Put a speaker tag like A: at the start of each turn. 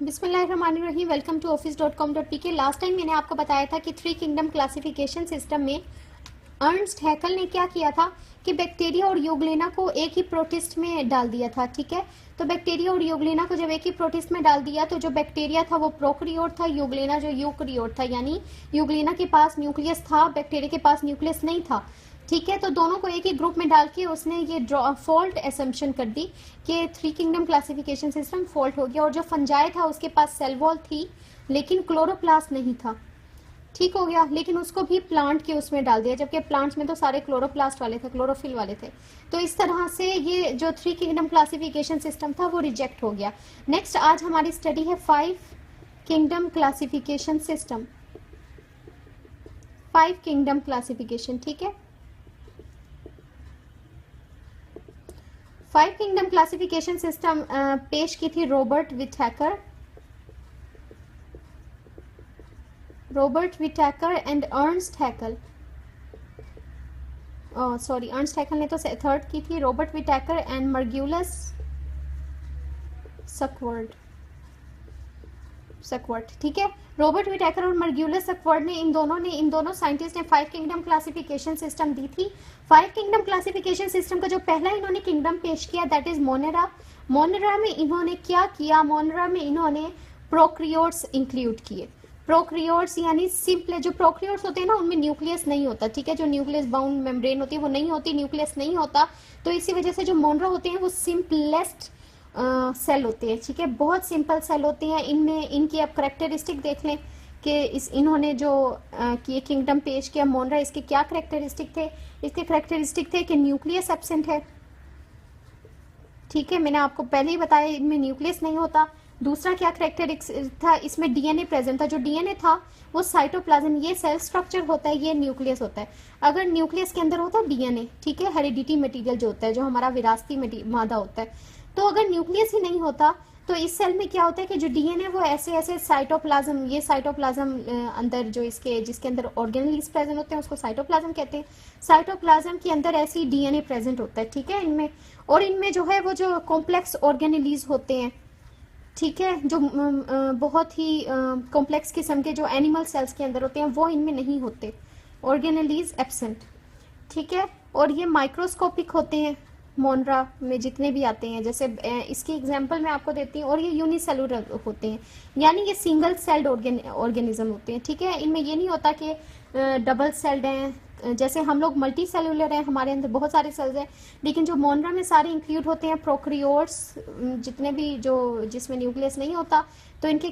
A: बिस्मिल्लाहिर्रहमानिर्रहीम। Welcome to office.com.pk। Last time मैंने आपको बताया था कि 3 किंगडम क्लासिफिकेशन सिस्टम में अर्नस्ट हैकल ने क्या किया था कि बैक्टीरिया और यूग्लेना को एक ही प्रोटिस्ट में डाल दिया था। ठीक है, तो बैक्टीरिया और यूग्लेना को जब एक ही प्रोटिस्ट में डाल दिया तो जो बैक्टीरिया था वो प्रोकैरियोट था, यूग्लेना जो यूकैरियोट था, यानी यूग्लेना के पास न्यूक्लियस था, बैक्टीरिया के पास न्यूक्लियस नहीं था। ठीक है, तो दोनों को एक ही ग्रुप में डाल के उसने ये फॉल्ट एसम्पशन कर दी कि 3 किंगडम क्लासिफिकेशन सिस्टम फॉल्ट हो गया। और जो फंजाई था उसके पास सेल वॉल थी लेकिन क्लोरोप्लास्ट नहीं था। ठीक हो गया, लेकिन उसको भी प्लांट के उसमें डाल दिया, जबकि प्लांट्स में तो सारे क्लोरोप्लास्ट वाले थे, क्लोरोफिल वाले थे। तो इस तरह से ये जो 3 किंगडम क्लासिफिकेशन सिस्टम था वो रिजेक्ट हो गया। नेक्स्ट आज हमारी स्टडी है 5 kingdom classification system. 5 kingdom classification. ठीक है, 5 किंगडम क्लासिफिकेशन सिस्टम पेश की थी Robert Whittaker and Ernst Haeckel. Sorry, Ernst Haeckel ने तो थर्ड की थी, रॉबर्ट विटैकर एंड मर्ग्यूलस सकवर्ड। ठीक है, रॉबर्ट विटैकर और मर्ग्यूलस सकवर्ड ने इन दोनों साइंटिस्ट ने 5 किंगडम क्लासिफिकेशन सिस्टम दी थी। 5 किंगडम क्लासिफिकेशन सिस्टम का जो पहला इन्होंने किंगडम पेश किया दैट इज मोनेरा। मोनेरा में इन्होंने क्या किया, मोनेरा में इन्होंने प्रोकैरियोट्स इंक्लूड किए। प्रोकैरियोट्स यानी सिंपल, जो प्रोकैरियोट्स होते हैं ना उनमें न्यूक्लियस नहीं होता। ठीक है, जो न्यूक्लियस बाउंड मेम्ब्रेन होती है वो नहीं होती, न्यूक्लियस नहीं होता। तो इसी वजह से जो मोनेरा होते हैं वो सिंपलेस्ट सेल होते हैं। ठीक है, बहुत सिंपल सेल होते हैं। इनमें इनकी आप करेक्टरिस्टिक देख लें कि इन्होंने जो ये किंगडम पेश किया मोनेरा, इसके क्या करेक्टरिस्टिक थे। इसके करेक्टरिस्टिक थे कि न्यूक्लियस एब्सेंट है। ठीक है, मैंने आपको पहले ही बताया इनमें न्यूक्लियस नहीं होता। दूसरा क्या करेक्टरिस्टिक था, इसमें डीएनए प्रेजेंट था। जो डीएनए था वो साइटोप्लाज्म, ये सेल स्ट्रक्चर होता है, ये न्यूक्लियस होता है। अगर न्यूक्लियस के अंदर होता डीएनए, ठीक है, हेरिडिटी मटेरियल जो होता है, जो हमारा विरासती मादा होता है, तो अगर न्यूक्लियस ही नहीं होता तो इस सेल में क्या होता है कि जो डीएनए वो ऐसे ऐसे साइटोप्लाज्म, ये साइटोप्लाज्म अंदर जो जिसके अंदर ऑर्गेनेल्स प्रेजेंट होते हैं उसको साइटोप्लाज्म कहते हैं। साइटोप्लाज्म के अंदर ऐसी डीएनए प्रेजेंट होता है। ठीक है, इनमें और इनमें जो है वो जो कॉम्प्लेक्स ऑर्गेनेल्स होते हैं, ठीक है, जो बहुत ही कॉम्प्लेक्स किस्म के जो एनिमल सेल्स के अंदर होते हैं वो इनमें नहीं होते, ऑर्गेनेल्स एब्सेंट। ठीक है, और ये माइक्रोस्कोपिक होते हैं मोनेरा में जितने भी आते हैं। जैसे इसकी एग्जांपल मैं आपको देती हूँ। और ये यूनिसेलुलर होते हैं, यानी ये सिंगल सेल्ड ऑर्गेनिज्म होते हैं। ठीक है, इनमें ये नहीं होता कि डबल सेल्ड हैं, जैसे हम लोग मल्टी सेलुलर हैं, हमारे अंदर बहुत सारे सेल्स हैं, लेकिन जो मोनेरा में सारे इंक्लूड होते हैं प्रोकैरियोट्स, जितने भी जो जिसमें न्यूक्लियस नहीं होता, तो इनके